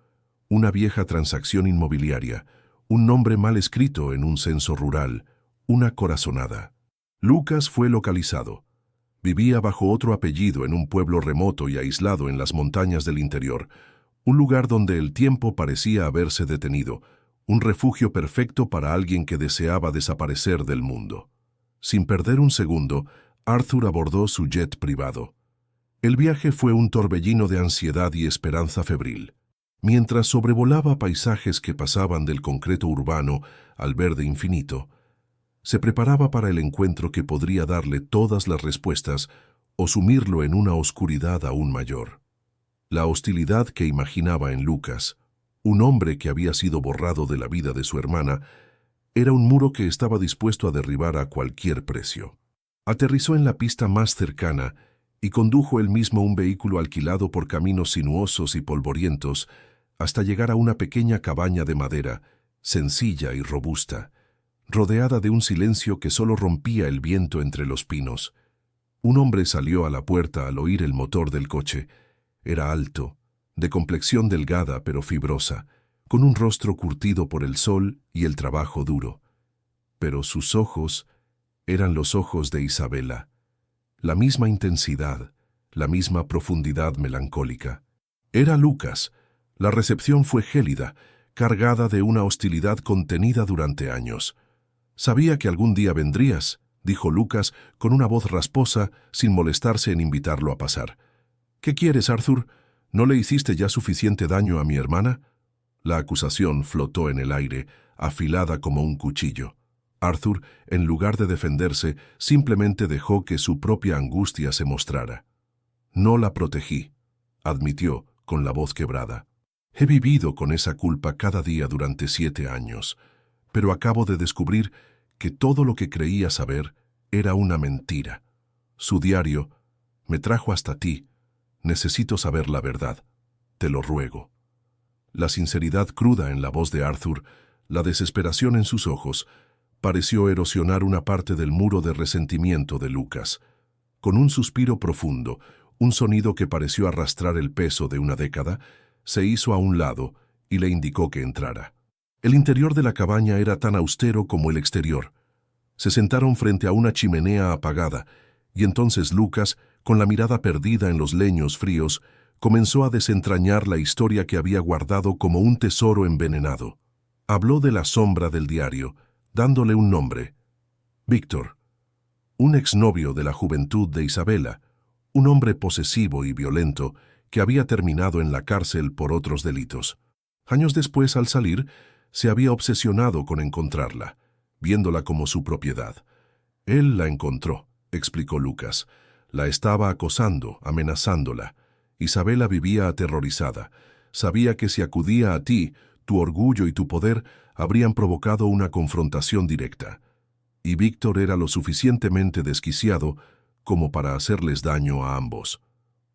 Una vieja transacción inmobiliaria, un nombre mal escrito en un censo rural, una corazonada. Lucas fue localizado. Vivía bajo otro apellido en un pueblo remoto y aislado en las montañas del interior, un lugar donde el tiempo parecía haberse detenido, un refugio perfecto para alguien que deseaba desaparecer del mundo. Sin perder un segundo, Arthur abordó su jet privado. El viaje fue un torbellino de ansiedad y esperanza febril. Mientras sobrevolaba paisajes que pasaban del concreto urbano al verde infinito, se preparaba para el encuentro que podría darle todas las respuestas o sumirlo en una oscuridad aún mayor. La hostilidad que imaginaba en Lucas, un hombre que había sido borrado de la vida de su hermana, era un muro que estaba dispuesto a derribar a cualquier precio. Aterrizó en la pista más cercana y condujo él mismo un vehículo alquilado por caminos sinuosos y polvorientos hasta llegar a una pequeña cabaña de madera, sencilla y robusta, rodeada de un silencio que solo rompía el viento entre los pinos. Un hombre salió a la puerta al oír el motor del coche. Era alto, de complexión delgada pero fibrosa, con un rostro curtido por el sol y el trabajo duro. Pero sus ojos eran los ojos de Isabela. La misma intensidad, la misma profundidad melancólica. Era Lucas. La recepción fue gélida, cargada de una hostilidad contenida durante años. «Sabía que algún día vendrías», dijo Lucas con una voz rasposa, sin molestarse en invitarlo a pasar. «¿Qué quieres, Arthur? ¿No le hiciste ya suficiente daño a mi hermana?» La acusación flotó en el aire, afilada como un cuchillo. Arthur, en lugar de defenderse, simplemente dejó que su propia angustia se mostrara. «No la protegí», admitió, con la voz quebrada. «He vivido con esa culpa cada día durante 7 años, pero acabo de descubrir que todo lo que creía saber era una mentira. Su diario me trajo hasta ti. Necesito saber la verdad. Te lo ruego». La sinceridad cruda en la voz de Arthur, la desesperación en sus ojos, pareció erosionar una parte del muro de resentimiento de Lucas. Con un suspiro profundo, un sonido que pareció arrastrar el peso de una década, se hizo a un lado y le indicó que entrara. El interior de la cabaña era tan austero como el exterior. Se sentaron frente a una chimenea apagada, y entonces Lucas, con la mirada perdida en los leños fríos, comenzó a desentrañar la historia que había guardado como un tesoro envenenado. Habló de la sombra del diario, dándole un nombre: Víctor, un exnovio de la juventud de Isabela, un hombre posesivo y violento que había terminado en la cárcel por otros delitos. Años después, al salir, se había obsesionado con encontrarla, viéndola como su propiedad. Él la encontró, explicó Lucas. La estaba acosando, amenazándola. Isabela vivía aterrorizada. Sabía que si acudía a ti, tu orgullo y tu poder habrían provocado una confrontación directa. Y Víctor era lo suficientemente desquiciado como para hacerles daño a ambos.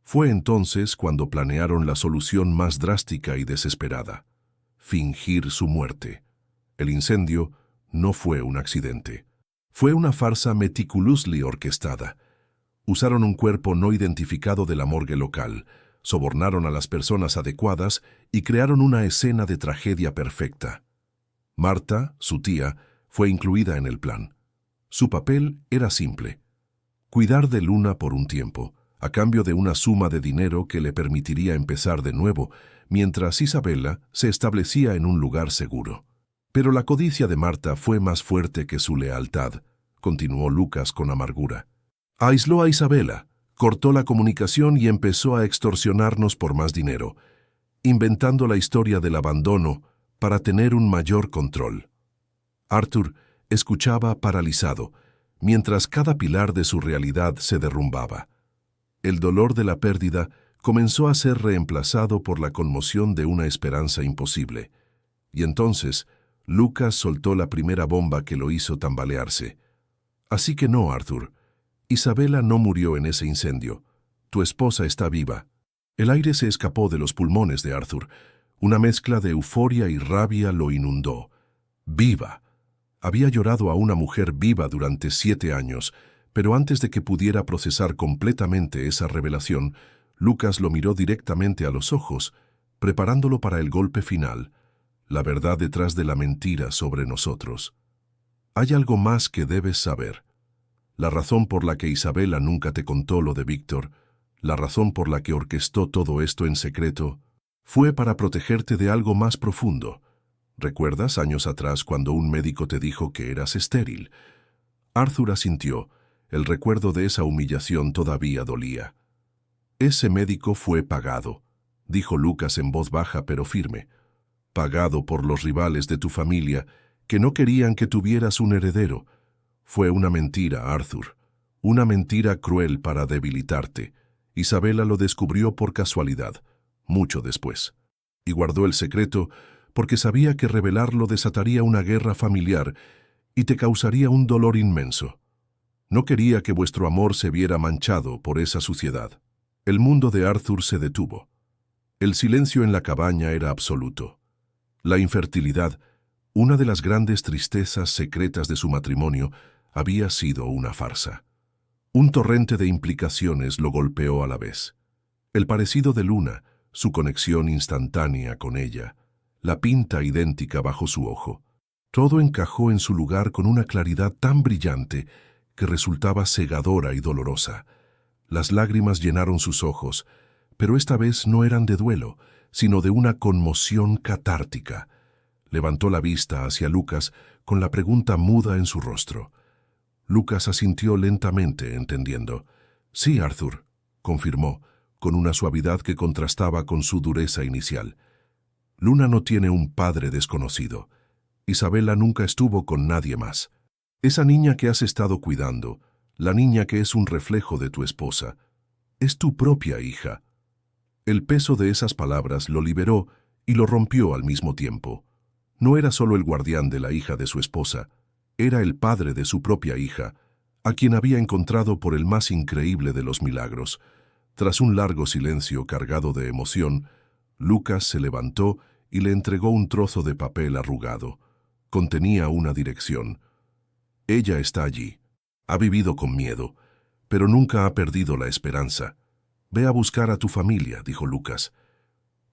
Fue entonces cuando planearon la solución más drástica y desesperada: fingir su muerte. El incendio no fue un accidente. Fue una farsa meticulously orquestada. Usaron un cuerpo no identificado de la morgue local, sobornaron a las personas adecuadas y crearon una escena de tragedia perfecta. Marta, su tía, fue incluida en el plan. Su papel era simple: cuidar de Luna por un tiempo, a cambio de una suma de dinero que le permitiría empezar de nuevo, mientras Isabela se establecía en un lugar seguro. Pero la codicia de Marta fue más fuerte que su lealtad, continuó Lucas con amargura. Aisló a Isabela, cortó la comunicación y empezó a extorsionarnos por más dinero, inventando la historia del abandono para tener un mayor control. Arthur escuchaba paralizado, mientras cada pilar de su realidad se derrumbaba. El dolor de la pérdida comenzó a ser reemplazado por la conmoción de una esperanza imposible. Y entonces, Lucas soltó la primera bomba que lo hizo tambalearse. Así que no, Arthur. Isabela no murió en ese incendio. Tu esposa está viva. El aire se escapó de los pulmones de Arthur. Una mezcla de euforia y rabia lo inundó. ¡Viva! Había llorado a una mujer viva durante 7 años, pero antes de que pudiera procesar completamente esa revelación, Lucas lo miró directamente a los ojos, preparándolo para el golpe final, la verdad detrás de la mentira sobre nosotros. Hay algo más que debes saber. La razón por la que Isabela nunca te contó lo de Víctor, la razón por la que orquestó todo esto en secreto, fue para protegerte de algo más profundo. ¿Recuerdas años atrás cuando un médico te dijo que eras estéril? Arthur asintió. El recuerdo de esa humillación todavía dolía. Ese médico fue pagado, dijo Lucas en voz baja pero firme. Pagado por los rivales de tu familia, que no querían que tuvieras un heredero. Fue una mentira, Arthur. Una mentira cruel para debilitarte. Isabela lo descubrió por casualidad, mucho después. Y guardó el secreto porque sabía que revelarlo desataría una guerra familiar y te causaría un dolor inmenso. No quería que vuestro amor se viera manchado por esa suciedad. El mundo de Arthur se detuvo. El silencio en la cabaña era absoluto. La infertilidad, una de las grandes tristezas secretas de su matrimonio, había sido una farsa. Un torrente de implicaciones lo golpeó a la vez. El parecido de Luna, su conexión instantánea con ella, la pinta idéntica bajo su ojo. Todo encajó en su lugar con una claridad tan brillante que resultaba cegadora y dolorosa. Las lágrimas llenaron sus ojos, pero esta vez no eran de duelo, sino de una conmoción catártica. Levantó la vista hacia Lucas con la pregunta muda en su rostro. Lucas asintió lentamente, entendiendo. «Sí, Arthur», confirmó, con una suavidad que contrastaba con su dureza inicial. «Luna no tiene un padre desconocido. Isabela nunca estuvo con nadie más. Esa niña que has estado cuidando, la niña que es un reflejo de tu esposa, es tu propia hija». El peso de esas palabras lo liberó y lo rompió al mismo tiempo. No era solo el guardián de la hija de su esposa, era el padre de su propia hija, a quien había encontrado por el más increíble de los milagros. Tras un largo silencio cargado de emoción, Lucas se levantó y le entregó un trozo de papel arrugado. Contenía una dirección. «Ella está allí. Ha vivido con miedo, pero nunca ha perdido la esperanza. Ve a buscar a tu familia», dijo Lucas.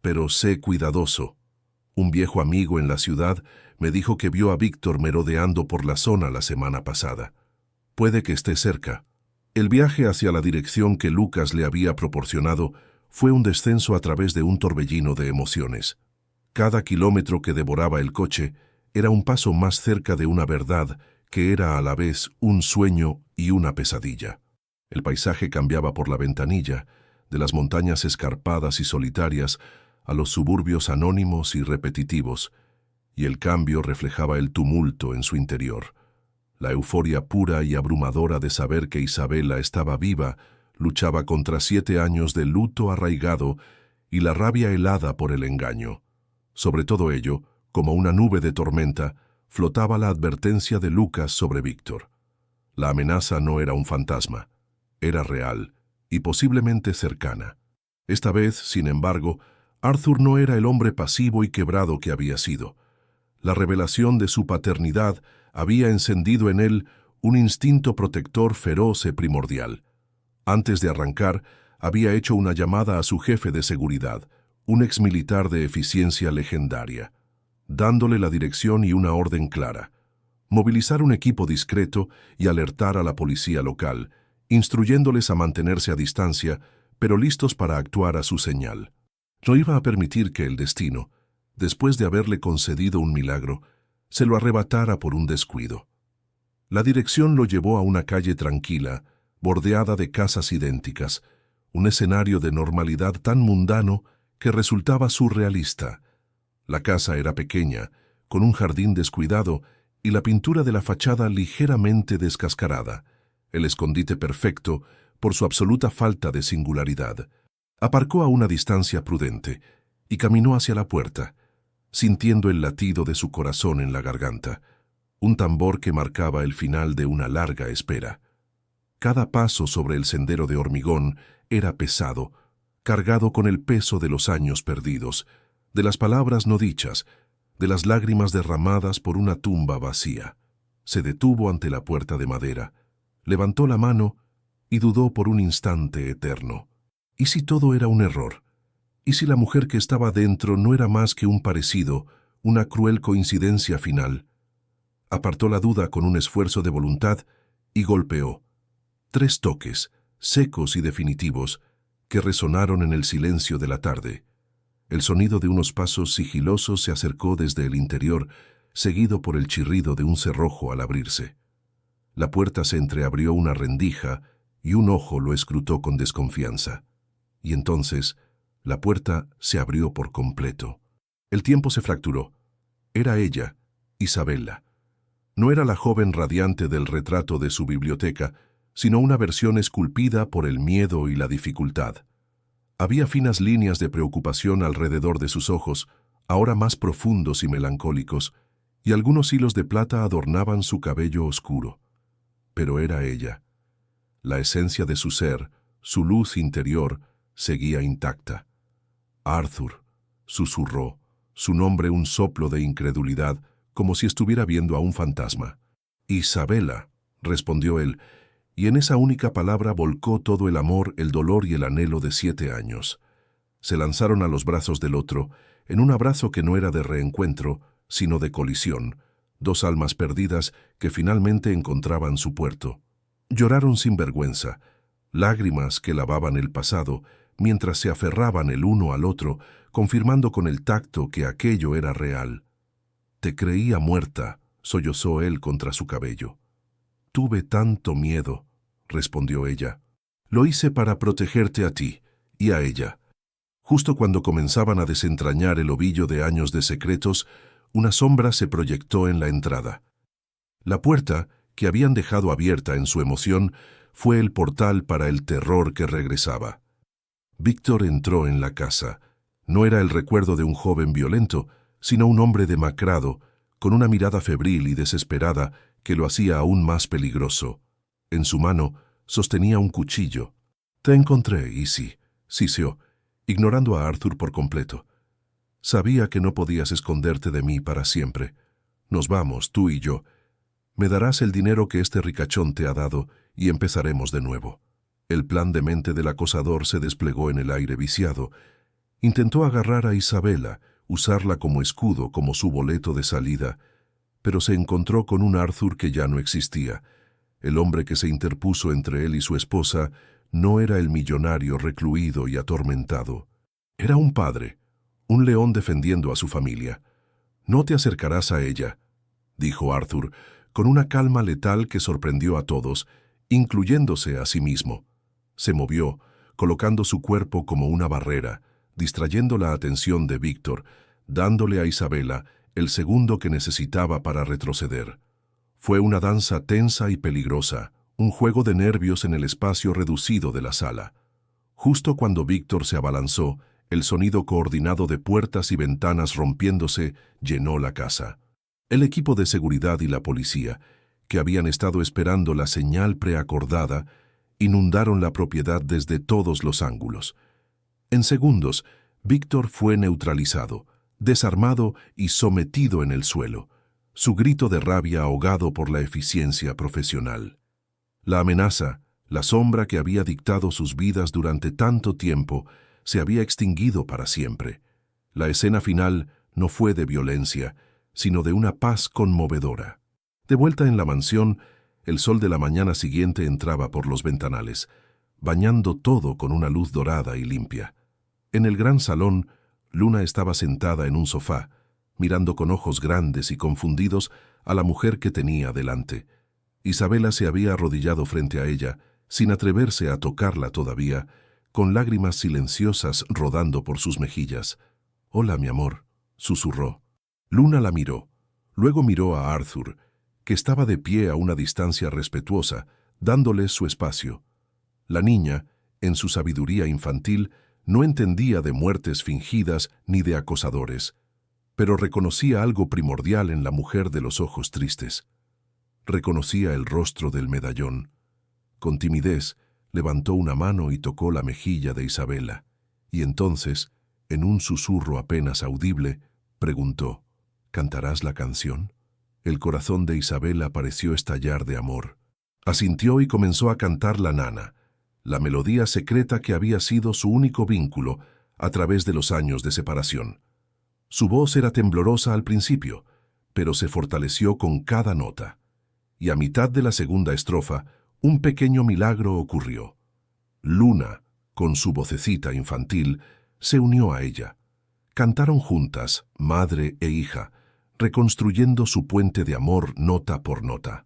«Pero sé cuidadoso. Un viejo amigo en la ciudad me dijo que vio a Víctor merodeando por la zona la semana pasada. Puede que esté cerca». El viaje hacia la dirección que Lucas le había proporcionado fue un descenso a través de un torbellino de emociones. Cada kilómetro que devoraba el coche era un paso más cerca de una verdad que era a la vez un sueño y una pesadilla. El paisaje cambiaba por la ventanilla, de las montañas escarpadas y solitarias a los suburbios anónimos y repetitivos, y el cambio reflejaba el tumulto en su interior. La euforia pura y abrumadora de saber que Isabela estaba viva luchaba contra 7 años de luto arraigado y la rabia helada por el engaño. Sobre todo ello, como una nube de tormenta, flotaba la advertencia de Lucas sobre Víctor. La amenaza no era un fantasma, era real y posiblemente cercana. Esta vez, sin embargo, Arthur no era el hombre pasivo y quebrado que había sido. La revelación de su paternidad había encendido en él un instinto protector feroz y primordial. Antes de arrancar, había hecho una llamada a su jefe de seguridad, un exmilitar de eficiencia legendaria, dándole la dirección y una orden clara: movilizar un equipo discreto y alertar a la policía local, instruyéndoles a mantenerse a distancia, pero listos para actuar a su señal. No iba a permitir que el destino, después de haberle concedido un milagro, se lo arrebatara por un descuido. La dirección lo llevó a una calle tranquila, bordeada de casas idénticas, un escenario de normalidad tan mundano que resultaba surrealista. La casa era pequeña, con un jardín descuidado y la pintura de la fachada ligeramente descascarada, el escondite perfecto por su absoluta falta de singularidad. Aparcó a una distancia prudente y caminó hacia la puerta, sintiendo el latido de su corazón en la garganta, un tambor que marcaba el final de una larga espera. Cada paso sobre el sendero de hormigón era pesado, cargado con el peso de los años perdidos, de las palabras no dichas, de las lágrimas derramadas por una tumba vacía. Se detuvo ante la puerta de madera, levantó la mano y dudó por un instante eterno. ¿Y si todo era un error? ¿Y si la mujer que estaba dentro no era más que un parecido, una cruel coincidencia final? Apartó la duda con un esfuerzo de voluntad y golpeó. 3 toques, secos y definitivos, que resonaron en el silencio de la tarde. El sonido de unos pasos sigilosos se acercó desde el interior, seguido por el chirrido de un cerrojo al abrirse. La puerta se entreabrió una rendija y un ojo lo escrutó con desconfianza. Y entonces, la puerta se abrió por completo. El tiempo se fracturó. Era ella, Isabela. No era la joven radiante del retrato de su biblioteca, sino una versión esculpida por el miedo y la dificultad. Había finas líneas de preocupación alrededor de sus ojos, ahora más profundos y melancólicos, y algunos hilos de plata adornaban su cabello oscuro. Pero era ella. La esencia de su ser, su luz interior, seguía intacta. Arthur, susurró, su nombre un soplo de incredulidad, como si estuviera viendo a un fantasma. Isabela, respondió él, y en esa única palabra volcó todo el amor, el dolor y el anhelo de 7 años. Se lanzaron a los brazos del otro, en un abrazo que no era de reencuentro, sino de colisión, 2 almas perdidas que finalmente encontraban su puerto. Lloraron sin vergüenza, lágrimas que lavaban el pasado, mientras se aferraban el uno al otro, confirmando con el tacto que aquello era real. «Te creía muerta», sollozó él contra su cabello. «Tuve tanto miedo», respondió ella. «Lo hice para protegerte a ti y a ella». Justo cuando comenzaban a desentrañar el ovillo de años de secretos, una sombra se proyectó en la entrada. La puerta, que habían dejado abierta en su emoción, fue el portal para el terror que regresaba. Víctor entró en la casa. No era el recuerdo de un joven violento, sino un hombre demacrado, con una mirada febril y desesperada que lo hacía aún más peligroso. En su mano sostenía un cuchillo. «Te encontré, Isi», siseó, ignorando a Arthur por completo. «Sabía que no podías esconderte de mí para siempre. Nos vamos, tú y yo. Me darás el dinero que este ricachón te ha dado y empezaremos de nuevo». El plan de mente del acosador se desplegó en el aire viciado. Intentó agarrar a Isabela, usarla como escudo, como su boleto de salida, pero se encontró con un Arthur que ya no existía. El hombre que se interpuso entre él y su esposa no era el millonario recluido y atormentado. Era un padre, un león defendiendo a su familia. «No te acercarás a ella», dijo Arthur, con una calma letal que sorprendió a todos, incluyéndose a sí mismo. Se movió, colocando su cuerpo como una barrera, distrayendo la atención de Víctor, dándole a Isabela el segundo que necesitaba para retroceder. Fue una danza tensa y peligrosa, un juego de nervios en el espacio reducido de la sala. Justo cuando Víctor se abalanzó, el sonido coordinado de puertas y ventanas rompiéndose llenó la casa. El equipo de seguridad y la policía, que habían estado esperando la señal preacordada, inundaron la propiedad desde todos los ángulos. En segundos, Víctor fue neutralizado, desarmado y sometido en el suelo, su grito de rabia ahogado por la eficiencia profesional. La amenaza, la sombra que había dictado sus vidas durante tanto tiempo, se había extinguido para siempre. La escena final no fue de violencia, sino de una paz conmovedora. De vuelta en la mansión, el sol de la mañana siguiente entraba por los ventanales, bañando todo con una luz dorada y limpia. En el gran salón, Luna estaba sentada en un sofá, mirando con ojos grandes y confundidos a la mujer que tenía delante. Isabela se había arrodillado frente a ella, sin atreverse a tocarla todavía, con lágrimas silenciosas rodando por sus mejillas. «Hola, mi amor», susurró. Luna la miró. Luego miró a Arthur, que estaba de pie a una distancia respetuosa, dándole su espacio. La niña, en su sabiduría infantil, no entendía de muertes fingidas ni de acosadores, pero reconocía algo primordial en la mujer de los ojos tristes. Reconocía el rostro del medallón. Con timidez, levantó una mano y tocó la mejilla de Isabela. Y entonces, en un susurro apenas audible, preguntó, ¿cantarás la canción? El corazón de Isabela pareció estallar de amor. Asintió y comenzó a cantar la nana, la melodía secreta que había sido su único vínculo a través de los años de separación. Su voz era temblorosa al principio, pero se fortaleció con cada nota. Y a mitad de la segunda estrofa, un pequeño milagro ocurrió. Luna, con su vocecita infantil, se unió a ella. Cantaron juntas, madre e hija, reconstruyendo su puente de amor nota por nota.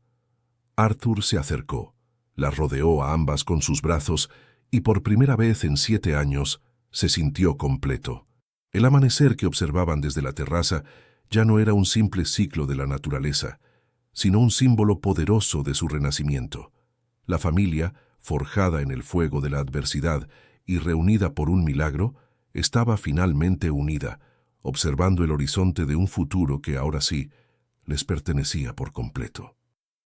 Arthur se acercó, las rodeó a ambas con sus brazos y por primera vez en 7 años se sintió completo. El amanecer que observaban desde la terraza ya no era un simple ciclo de la naturaleza, sino un símbolo poderoso de su renacimiento. La familia, forjada en el fuego de la adversidad y reunida por un milagro, estaba finalmente unida, observando el horizonte de un futuro que ahora sí les pertenecía por completo.